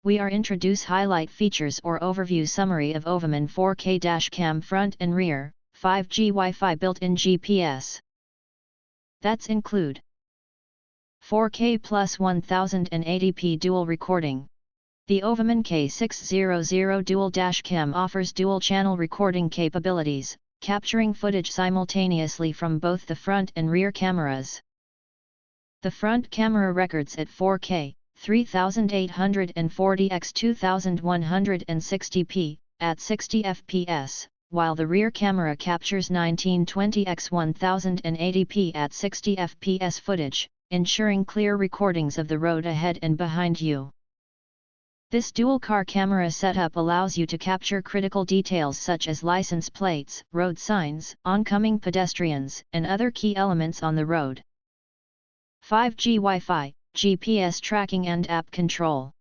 We are introduce highlight features or overview summary of OVAMAN 4K dashcam front and rear, 5G Wi-Fi built-in GPS. That's include 4K plus 1080p dual recording. The OVAMAN K600 dual dashcam offers dual-channel recording capabilities, capturing footage simultaneously from both the front and rear cameras. The front camera records at 4K, 3840 x 2160p, at 60 fps, while the rear camera captures 1920 x 1080p at 60 fps footage, ensuring clear recordings of the road ahead and behind you. This dual-car camera setup allows you to capture critical details such as license plates, road signs, oncoming pedestrians, and other key elements on the road. 5G Wi-Fi, GPS tracking and app control.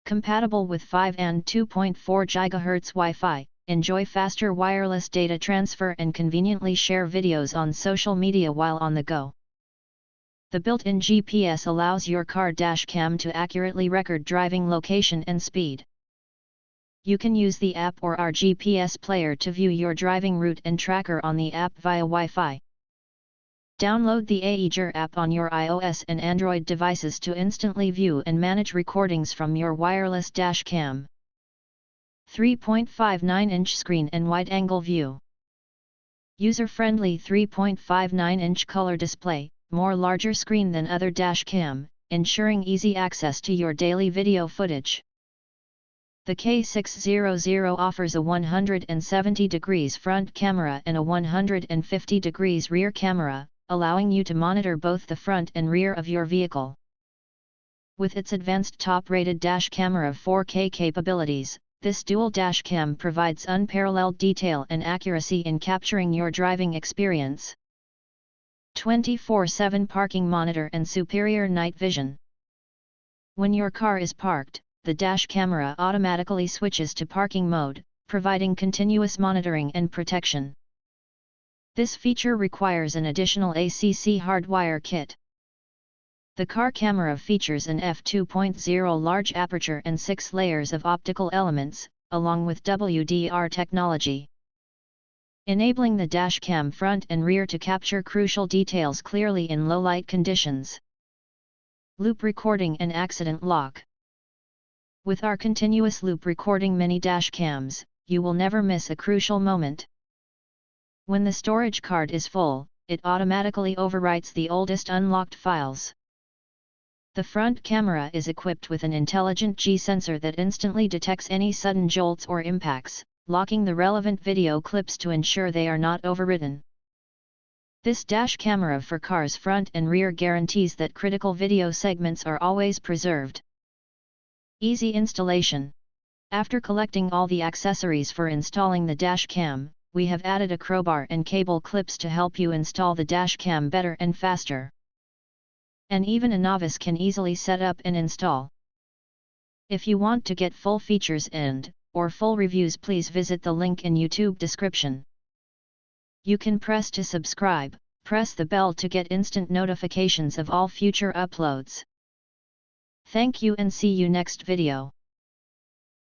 Compatible with 5 and 2.4 GHz Wi-Fi, enjoy faster wireless data transfer and conveniently share videos on social media while on the go. The built-in GPS allows your car dashcam to accurately record driving location and speed. You can use the app or our GPS player to view your driving route and tracker on the app via Wi-Fi. Download the AEGER app on your iOS and Android devices to instantly view and manage recordings from your wireless dashcam. 3.59-inch screen and wide-angle view. User-friendly 3.59-inch color display, more larger screen than other dashcam, ensuring easy access to your daily video footage. The K600 offers a 170 degrees front camera and a 150 degrees rear camera, allowing you to monitor both the front and rear of your vehicle. With its advanced top-rated dash camera 4K capabilities, this dual dashcam provides unparalleled detail and accuracy in capturing your driving experience. 24/7 parking monitor and superior night vision. When your car is parked, the dash camera automatically switches to parking mode, providing continuous monitoring and protection. This feature requires an additional ACC hardwire kit. The car camera features an f2.0 large aperture and 6 layers of optical elements, along with WDR technology, enabling the dashcam front and rear to capture crucial details clearly in low-light conditions. Loop recording and accident lock. With our continuous loop recording mini dashcams, you will never miss a crucial moment. When the storage card is full, it automatically overwrites the oldest unlocked files. The front camera is equipped with an intelligent G sensor that instantly detects any sudden jolts or impacts, locking the relevant video clips to ensure they are not overwritten. This dash camera for cars front and rear guarantees that critical video segments are always preserved. Easy installation. After collecting all the accessories for installing the dash cam, we have added a crowbar and cable clips to help you install the dash cam better and faster. And even a novice can easily set up and install. If you want to get full features or full reviews, please visit the link in YouTube description. You can press to subscribe, press the bell to get instant notifications of all future uploads. Thank you and see you next video.